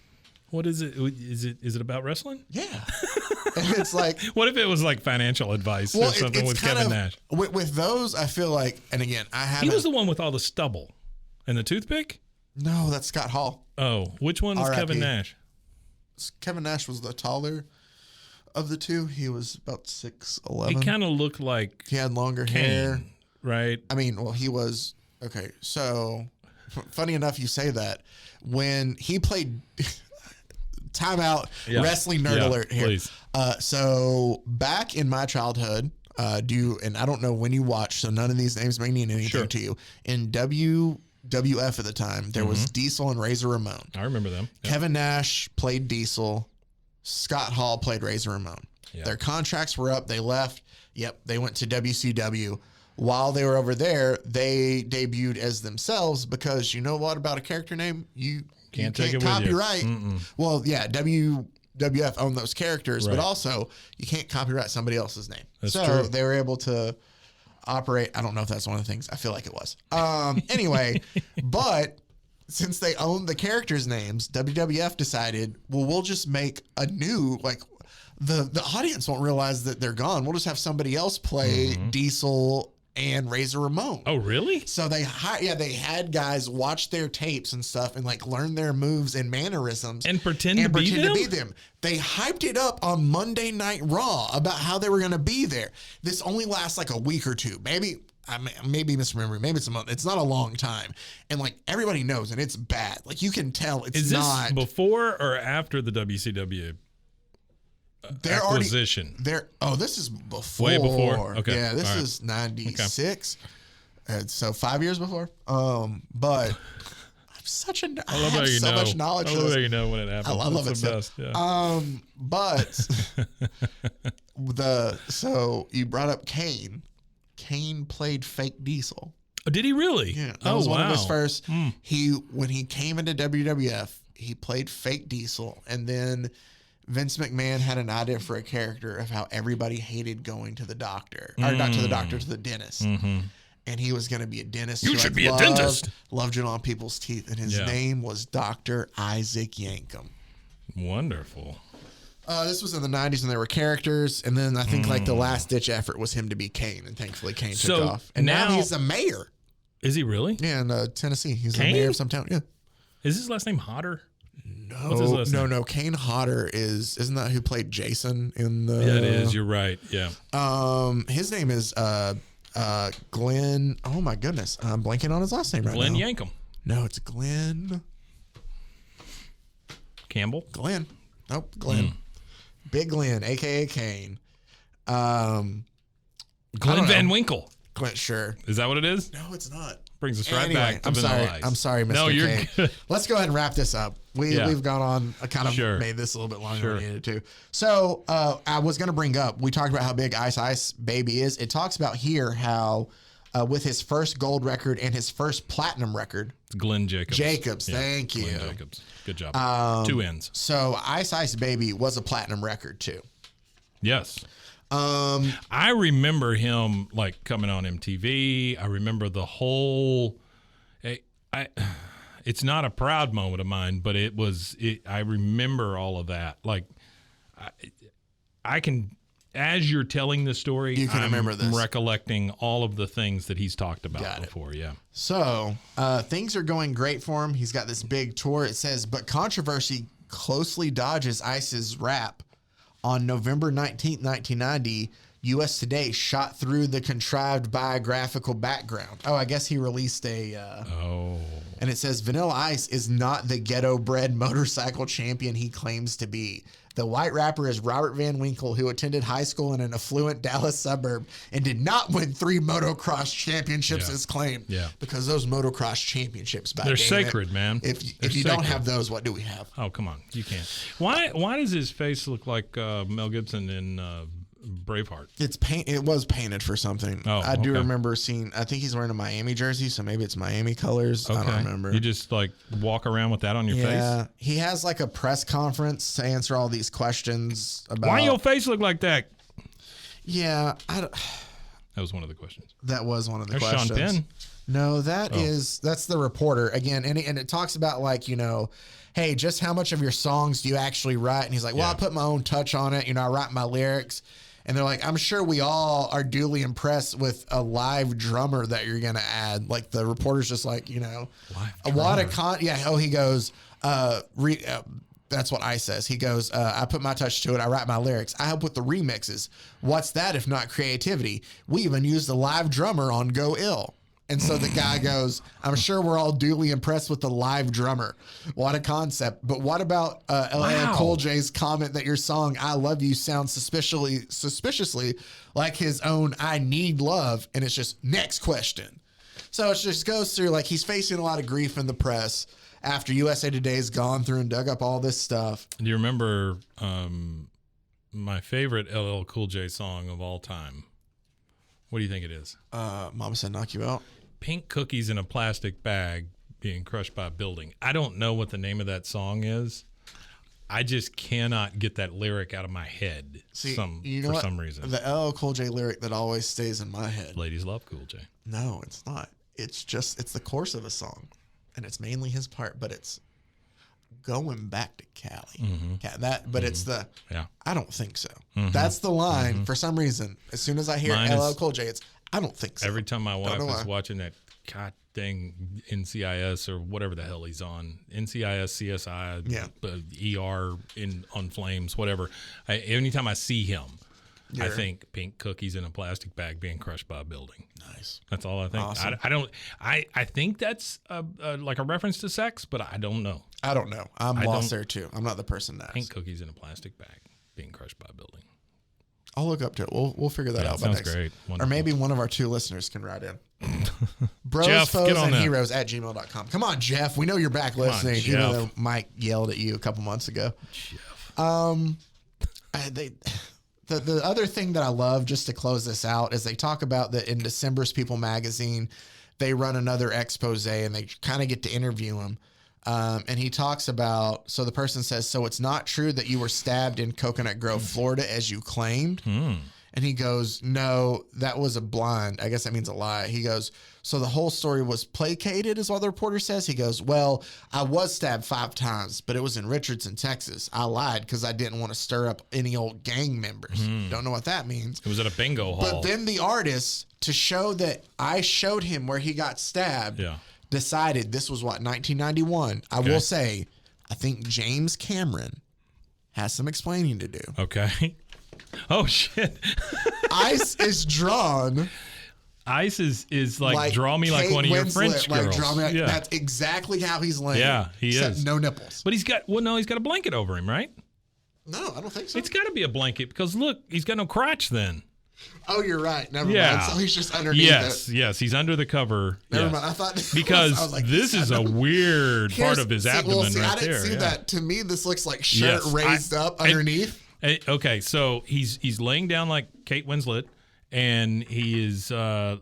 What is it? Is it about wrestling? Yeah. And it's like, What if it was like financial advice or something with kind Kevin of, Nash? With those, I feel like, and again, I haven't. He was the one with all the stubble and the toothpick? No, that's Scott Hall. Oh, which one is R.I.P. Kevin Nash? Kevin Nash was the taller of the two. He was about 6'11". He kind of looked like He had longer hair. Kane, right? I mean, well, he was okay. So, funny enough, you say that when he played. time out. Yeah. Wrestling nerd Yeah, alert here. please. So back in my childhood, and I don't know when you watched, so none of these names may mean anything to you. In WWF at the time, there was Diesel and Razor Ramon. I remember them. Yep. Kevin Nash played Diesel. Scott Hall played Razor Ramon. Yeah. Their contracts were up. They left. Yep, they went to WCW. While they were over there, they debuted as themselves because you know what about a character name? You Can't can't take it with you. copyright. Well, yeah, WWF owned those characters, but also you can't copyright somebody else's name. That's so true. they were able to operate. I don't know if that's one of the things. I feel like it was. Anyway, but since they owned the characters' names, WWF decided, well, we'll just make a new, like, the audience won't realize that they're gone. We'll just have somebody else play Diesel and Razor Ramon. Oh, really? So they had guys watch their tapes and stuff and like learn their moves and mannerisms And pretend to be them? They hyped it up on Monday Night Raw about how they were going to be there. This only lasts like a week or two, maybe misremembering. Maybe it's a month. It's not a long time, and like everybody knows, and it's bad. Like you can tell it's Is this not before or after the WCW acquisition? This is before. Way before? Okay. Yeah, this All right. is 96. So 5 years before. But I have so much knowledge. I love how you know when it happened. I love it. The best. Yeah. But so you brought up Kane. Kane played fake Diesel. Oh, did he really? Yeah, that was one of his first. When he came into WWF, he played fake Diesel, and then Vince McMahon had an idea for a character of how everybody hated going to the doctor, or not to the doctor, to the dentist. And he was going to be a dentist. You who, should like, be a dentist. Loved it on people's teeth, and his name was Dr. Isaac Yankem. Wonderful. This was in the 90s, and there were characters, and then I think like the last ditch effort was him to be Kane, and thankfully Kane took off. And now he's a mayor. Is he really? Yeah, in Tennessee. He's Kane? the mayor of some town. Yeah. Is his last name Hodder? What's No, his last name? no. Kane Hodder isn't that who played Jason in the? Yeah, it is. You're right. Yeah. His name is Glenn. Oh my goodness, I'm blanking on his last name right Glenn now. Yankem. No, it's Glenn. Campbell. Glenn. Nope, Glenn. Big Glenn, aka Kane. Glenn Van Winkle. Glenn, sure. Is that what it is? No, it's not. Brings us right Anyway, back to I'm Vanilla sorry. Ice. I'm sorry, Mr. No, you're Kane. good. Let's go ahead and wrap this up. We've gone on. I kind of made this a little bit longer than we needed to. So I was going to bring up, we talked about how big Ice Baby is. It talks about here how with his first gold record and his first platinum record. Glenn Jacobs. Thank you. Glenn Jacobs. Good job. 2 ends. So Ice Baby was a platinum record too. Yes. I remember him like coming on MTV. I remember the whole. It's not a proud moment of mine, but it was. I remember all of that. Like, I can. As you're telling the story, you can remember this. I'm recollecting all of the things that he's talked about before. Yeah. So things are going great for him. He's got this big tour. It says, but controversy closely dodges Ice's rap. On November 19th, 1990, U.S. Today shot through the contrived biographical background. Oh, I guess he released a... And it says, Vanilla Ice is not the ghetto-bred motorcycle champion he claims to be. The white rapper is Robert Van Winkle, who attended high school in an affluent Dallas suburb and did not win 3 motocross championships as claimed. Yeah. Because those motocross championships, they're sacred, man. If you don't have those, what do we have? Oh, come on. You can't. Why does his face look like Mel Gibson in Braveheart? It was painted for something. Oh, I do remember seeing. I think he's wearing a Miami jersey, so maybe it's Miami colors. I don't remember. You just like walk around with that on your face. Yeah, he has like a press conference to answer all these questions about. Why your face look like that? Yeah, that was one of the questions. That was one of the There's questions. Sean Penn. No, that's the reporter again, and it talks about like hey, just how much of your songs do you actually write? And he's like, well, I put my own touch on it. I write my lyrics. And they're like, I'm sure we all are duly impressed with a live drummer that you're going to add. Like the reporter's just like, he goes, that's what Ice says. He goes, I put my touch to it. I write my lyrics. I help with the remixes. What's that if not creativity? We even used a live drummer on Go Ill. And so the guy goes, I'm sure we're all duly impressed with the live drummer. What a concept. But what about LL Cool J's comment that your song, I Love You, sounds suspiciously like his own I Need Love? And it's just, next question. So it just goes through, like, he's facing a lot of grief in the press after USA Today's gone through and dug up all this stuff. Do you remember my favorite LL Cool J song of all time? What do you think it is? Mama Said Knock You Out. Pink Cookies in a Plastic Bag Being Crushed by a Building. I don't know what the name of that song is. I just cannot get that lyric out of my head for some reason. The LL Cool J lyric that always stays in my head. Ladies love Cool J. No, it's not. It's the chorus of a song. And it's mainly his part, but it's going back to Cali. It's the, I don't think so. That's the line for some reason. As soon as I hear LL Cool J, it's, I don't think so. Every time my wife is watching that dang NCIS or whatever the hell he's on, NCIS, CSI, ER on Flames, whatever. Anytime I see him, I think pink cookies in a plastic bag being crushed by a building. Nice. That's all I think. Awesome. I think that's like a reference to sex, but I don't know. I don't know. I'm lost there too. I'm not the person to ask. Pink cookies in a plastic bag being crushed by a building. I'll look up to it. We'll figure that out. Sounds great. Wonderful. Or maybe one of our 2 listeners can write in. Bros, Jeff, foes, and heroes at gmail.com. Come on, Jeff. We know you're back listening, even though Mike yelled at you a couple months ago. Jeff. The other thing that I love, just to close this out, is they talk about that in December's People magazine, they run another expose and they kind of get to interview him. And he talks about, so the person says, so it's not true that you were stabbed in Coconut Grove, Florida, as you claimed? And he goes, no, that was a blind. I guess that means a lie. He goes, so the whole story was placated, is what the reporter says. He goes, well, I was stabbed 5 times, but it was in Richardson, Texas. I lied because I didn't want to stir up any old gang members. Don't know what that means. It was at a bingo hall. But then the artist, to show that I showed him where he got stabbed, decided this was what, 1991. I will say, I think James Cameron has some explaining to do. Okay. Oh, shit. Ice is drawn. Ice is like draw me like one of your French girls. Like, draw me like, that's exactly how he's laying. Yeah, he is. No nipples. But he's got a blanket over him, right? No, I don't think so. It's got to be a blanket because look, he's got no crotch then. Oh, you're right. Never mind. So he's just underneath it. Yes, he's under the cover. Never mind. I thought because I was like, this is a weird part of his abdomen right there. I didn't see that. To me, this looks like shirt raised up underneath. Okay, so he's laying down like Kate Winslet, and he is draw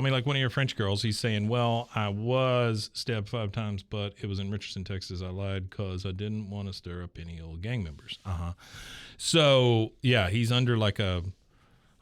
me like one of your French girls. He's saying, well, I was stabbed 5 times, but it was in Richardson, Texas. I lied because I didn't want to stir up any old gang members. So, yeah, he's under like a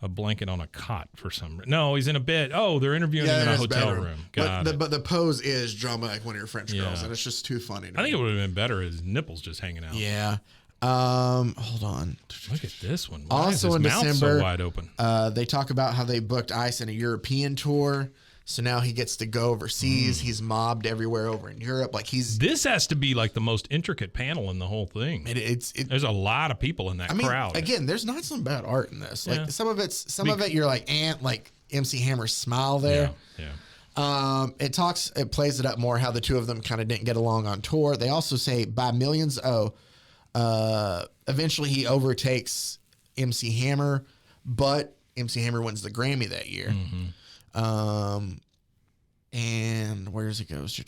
blanket on a cot for some reason. No, he's in a bed. Oh, they're interviewing him in a hotel room. But the pose is draw me like one of your French girls, and it's just too funny to me. I think it would have been better his nipples just hanging out. Yeah. Hold on. Look at this one. Why also is his in mouth December, so wide open? They talk about how they booked Ice in a European tour. So now he gets to go overseas. He's mobbed everywhere over in Europe. This has to be like the most intricate panel in the whole thing. There's a lot of people in that crowd. Again, there's not some bad art in this. Like some of it you're like like MC Hammer's smile there. Yeah. It plays it up more how the two of them kind of didn't get along on tour. They also say by millions. Eventually he overtakes MC Hammer, but MC Hammer wins the Grammy that year. And where does it go? He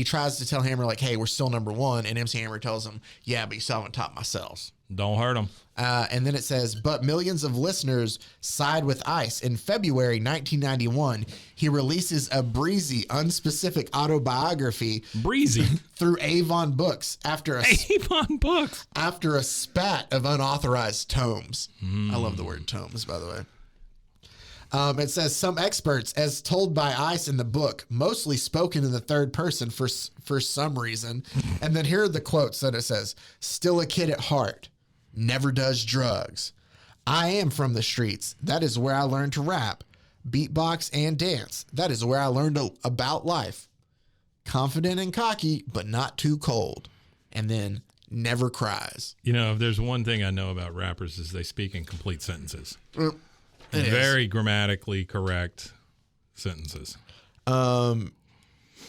tries to tell Hammer, like, hey, we're still number 1. And MC Hammer tells him, yeah, but you still haven't topped my sales. Don't hurt him. And then it says, but millions of listeners side with Ice. In February 1991, he releases a breezy, unspecific autobiography. Breezy? Through Avon Books after a spat of unauthorized tomes. I love the word tomes, by the way. It says some experts, as told by Ice in the book, mostly spoken in the third person for some reason. And then here are the quotes that it says, still a kid at heart. Never does drugs. I am from the streets. That is where I learned to rap, beatbox, and dance. That is where I learned about life. Confident and cocky, but not too cold. And then never cries. You know, if there's one thing I know about rappers is they speak in complete sentences. Very grammatically correct sentences.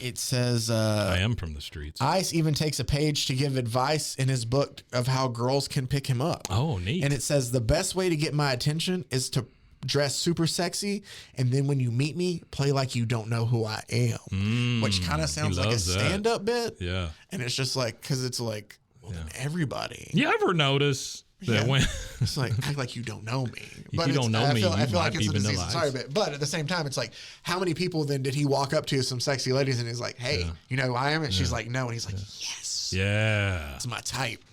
It says, I am from the streets. Ice even takes a page to give advice in his book of how girls can pick him up. Oh, neat. And it says, the best way to get my attention is to dress super sexy, and then when you meet me, play like you don't know who I am. Which kind of sounds like a stand-up bit. Yeah. And it's just like, because it's like, well, then everybody. You ever notice that when it's like, act like you don't know me. But you don't know me, I feel like it's a Vanilla season. Sorry, but at the same time, it's like, how many people then did he walk up to, some sexy ladies, and he's like, hey, you know who I am? And she's like, no. And he's like, yes. Yeah. It's my type.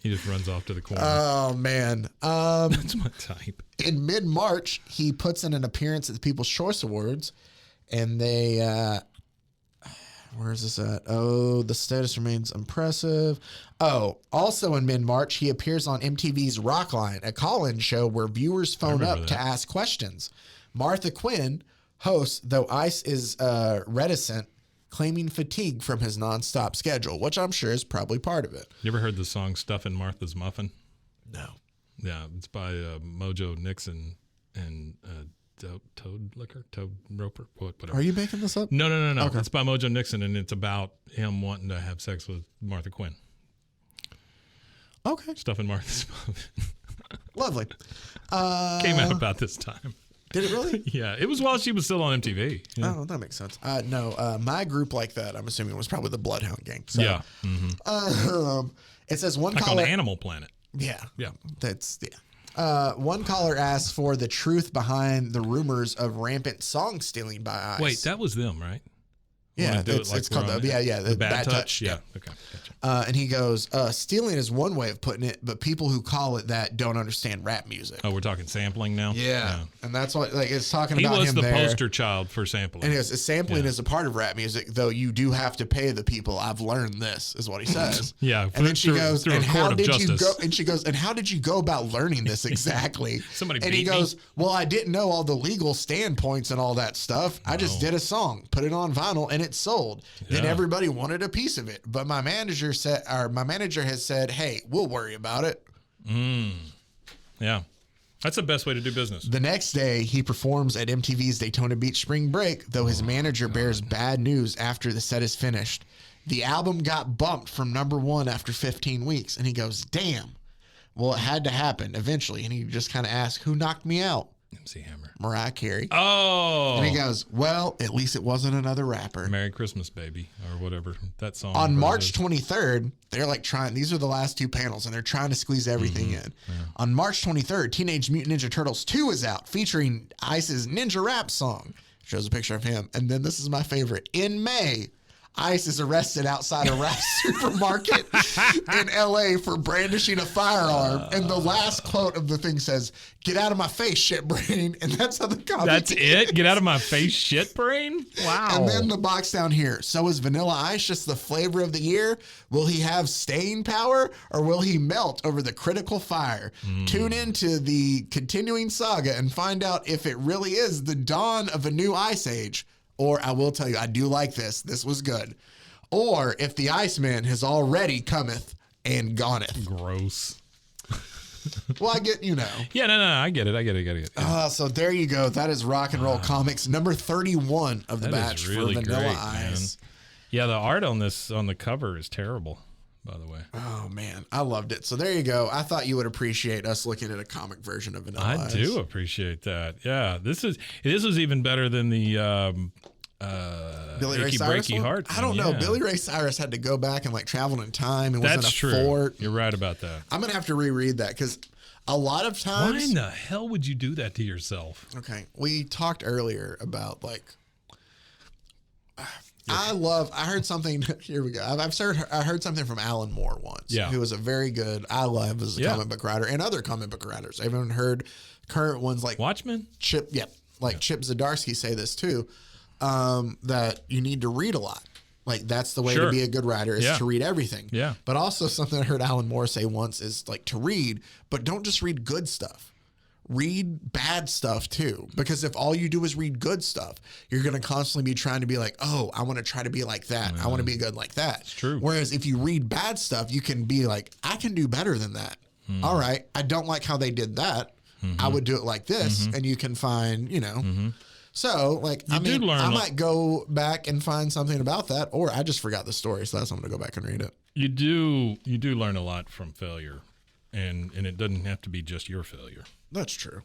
He just runs off to the corner. Oh, man. That's my type. In mid-March, he puts in an appearance at the People's Choice Awards, and they, where is this at? Oh, the status remains impressive. Oh, also in mid-March, he appears on MTV's Rockline, a call-in show where viewers phone up to ask questions. Martha Quinn hosts, though Ice is reticent, claiming fatigue from his nonstop schedule, which I'm sure is probably part of it. You ever heard the song Stuffin' Martha's Muffin? No. Yeah, it's by Mojo Nixon and Toad Roper, whatever. Are you making this up? No. Okay. It's by Mojo Nixon, and it's about him wanting to have sex with Martha Quinn. Okay. Stuffin' Martha's Muffin. Lovely. Came out about this time. Did it really? Yeah, it was while she was still on MTV. Yeah. Oh, that makes sense. No, my group like that, I'm assuming, was probably the Bloodhound Gang. So, Yeah. it says one Like caller. on Animal Planet. Yeah. Yeah. That's, yeah. One caller asked for the truth behind the rumors of rampant song stealing by Ice. Wait, that was them, right? Yeah, it's called the Bad Touch. Yeah. Okay. Gotcha. And he goes, stealing is one way of putting it, but people who call it that don't understand rap music. Oh, we're talking sampling now? Yeah. And that's what, like, it's talking He about was him the there. poster child for sampling. And sampling is a part of rap music, though you do have to pay the people. I've learned this, is what he says. Yeah. And then she goes, through and a court how of did justice. you go? And she goes, and how did you go about learning this exactly? Somebody and he beat me? goes, well, I didn't know all the legal standpoints and all that stuff. I just did a song, put it on vinyl, and it sold. Then everybody wanted a piece of it. But my manager has said, hey, we'll worry about it. Yeah. That's the best way to do business. The next day, he performs at MTV's Daytona Beach Spring Break, though his manager bears bad news after the set is finished. The album got bumped from #1 after 15 weeks. And he goes, damn. Well, it had to happen eventually. And he just kind of asks, who knocked me out? MC Hammer. Mariah Carey. Oh. And he goes, well, at least it wasn't another rapper. Merry Christmas, Baby, or whatever that song. On March 23rd, they're like these are the last two panels, and they're trying to squeeze everything in. Yeah. On March 23rd, Teenage Mutant Ninja Turtles 2 is out, featuring Ice's Ninja Rap song. Shows a picture of him. And then this is my favorite. In May, Ice is arrested outside a rap supermarket in L.A. for brandishing a firearm. And the last quote of the thing says, get out of my face, shit brain. And that's how the comic That's it? Get out of my face, shit brain? Wow. And then the box down here. So is Vanilla Ice just the flavor of the year? Will he have staying power, or will he melt over the critical fire? Tune into the continuing saga and find out if it really is the dawn of a new ice age. Or I will tell you, I do like this. This was good. Or if the Iceman has already cometh and goneth. Gross. Well, I get, Yeah, no, I get it. Yeah. So there you go. That is Rock and Roll Comics number 31 of the batch really for Vanilla great, Ice. Man. Yeah, the art on the cover is terrible, by the way. Oh, man. I loved it. So there you go. I thought you would appreciate us looking at a comic version of Vanilla Ice. I do appreciate that. Yeah, this was even better than the Billy Ray Achy Cyrus Breaky one? Heart. I don't know. Billy Ray Cyrus had to go back and travel in time and was in That's a true. fort. You're right about that. I'm going to have to reread that because a lot of times. Why in the hell would you do that to yourself? Okay. We talked earlier about I heard something. Here we go. I heard something from Alan Moore once. Yeah. Who was a very good, as a comic book writer and other comic book writers. I've even heard current ones like Watchmen? Chip Zdarsky say this too, that you need to read a lot. That's the way to be a good writer is to read everything. Yeah. But also something I heard Alan Moore say once is to read, but don't just read good stuff. Read bad stuff too, because if all you do is read good stuff, you're going to constantly be trying to be like, oh, I want to try to be like that. I want to be good like that. It's true. Whereas if you read bad stuff, you can be like, I can do better than that. All right. I don't like how they did that. I would do it like this, and you can find, So, like, I might go back and find something about that, or I just forgot the story, so that's why I'm going to go back and read it. You do learn a lot from failure, and it doesn't have to be just your failure. That's true.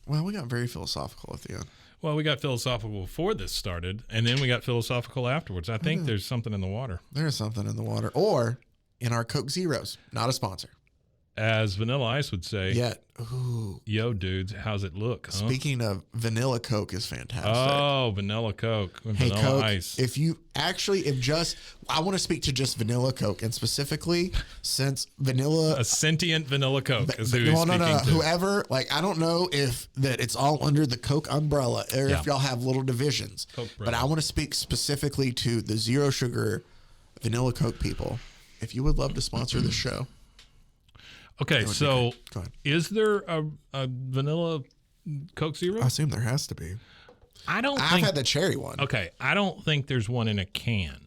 Well, we got very philosophical at the end. Well, we got philosophical before this started, and then we got philosophical afterwards. I think there's something in the water. There's something in the water, or in our Coke Zeros. Not a sponsor. As Vanilla Ice would say, Yet, ooh. Yo, dudes, how's it look? Huh? Speaking of, vanilla Coke is fantastic. Oh, vanilla Coke. Hey, Vanilla Coke, Ice. I want to speak to just vanilla Coke, and specifically since vanilla. A sentient vanilla Coke is who he's no, speaking to. Whoever, like, I don't know if that it's all under the Coke umbrella or if y'all have little divisions. But I want to speak specifically to the zero sugar vanilla Coke people. If you would love to sponsor the show. Okay, so is there a vanilla Coke Zero? I assume there has to be. I've had the cherry one. Okay, I don't think there's one in a can.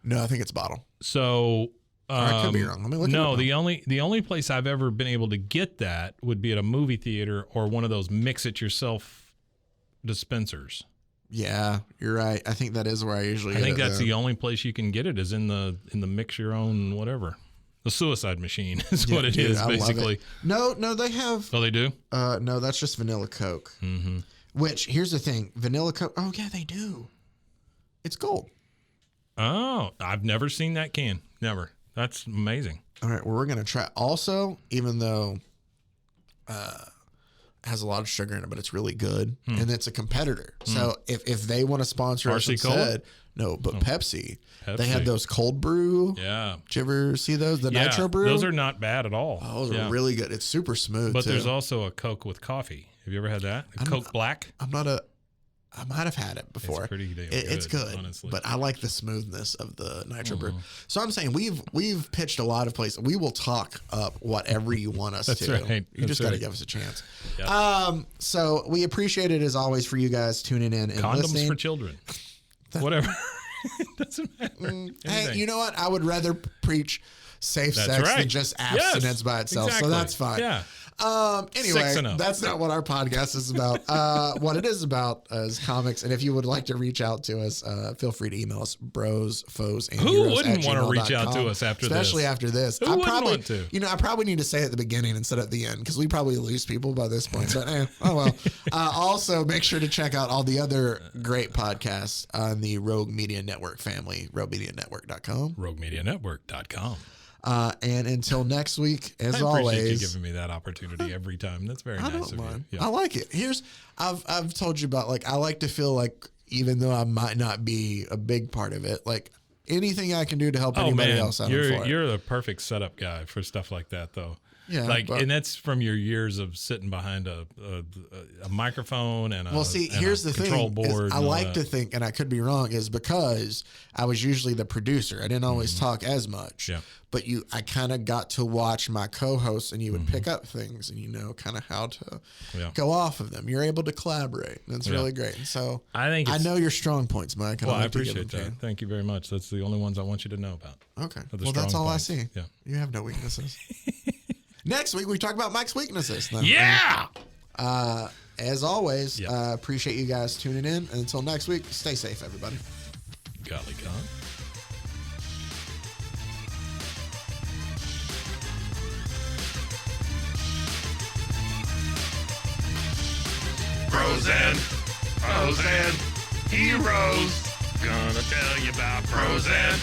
No, I think it's bottle. So I could be wrong. Let me look. No, the only place I've ever been able to get that would be at a movie theater or one of those mix it yourself dispensers. Yeah, you're right. I think that is where I usually get it. I think that's the only place you can get it is in the mix your own whatever. The suicide machine is what it is, basically. No, they have. Oh, they do? No, that's just vanilla Coke. Mm-hmm. Which, here's the thing. Vanilla Coke. Oh, yeah, they do. It's gold. Oh, I've never seen that can. Never. That's amazing. All right, well, we're going to try. Also, even though it has a lot of sugar in it, but it's really good. And it's a competitor. So if they want to sponsor us instead. No, but Pepsi. They had those cold brew. Yeah. Did you ever see those? The nitro brew? Those are not bad at all. Oh, those are really good. It's super smooth, But there's also a Coke with coffee. Have you ever had that? Coke Black? I might have had it before. It's pretty damn good. It's good, honestly. But I like the smoothness of the nitro brew. So I'm saying we've pitched a lot of places. We will talk up whatever you want us to. Right. You just got to give us a chance. Yep. So we appreciate it as always for you guys tuning in and Condoms listening. for children. Whatever. It doesn't matter. Hey, you know what? I would rather preach safe sex than just abstinence by itself. Exactly. So that's fine. Yeah. Anyway, that's not what our podcast is about. What it is about is comics. And if you would like to reach out to us, feel free to email us, bros, foes, and Who wouldn't want to reach out to us after this? Especially after this. Who wouldn't want to? I probably need to say it at the beginning instead of at the end because we probably lose people by this point. But oh well. Also, make sure to check out all the other great podcasts on the Rogue Media Network family, roguemedianetwork.com. roguemedianetwork.com. And until next week, as I appreciate always, you giving me that opportunity every time. That's very nice don't of mind. you. Yeah. I like it. I've told you about, like, I like to feel like even though I might not be a big part of it, like anything I can do to help anybody else out. You're the perfect setup guy for stuff like that, though. Yeah, and that's from your years of sitting behind a microphone and here's the control thing. board. I like to think, and I could be wrong, is because I was usually the producer. I didn't always talk as much. Yeah. But I kind of got to watch my co-hosts, and you would pick up things, and you know kind of how to go off of them. You're able to collaborate, and it's really great. And so I know your strong points, Mike. Well, I appreciate that. Thank you very much. That's the only ones I want you to know about. Okay. Well, that's all points. I see. Yeah. You have no weaknesses. Next week, we talk about Mike's weaknesses. Then. Yeah. As always, appreciate you guys tuning in. And until next week, stay safe, everybody. Golly God. Pros and heroes. Gonna tell you about pros and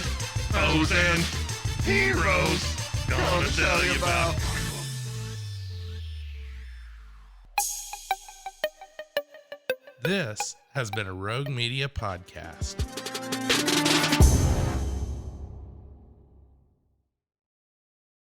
heroes. Gonna tell you about. This has been a Rogue Media podcast.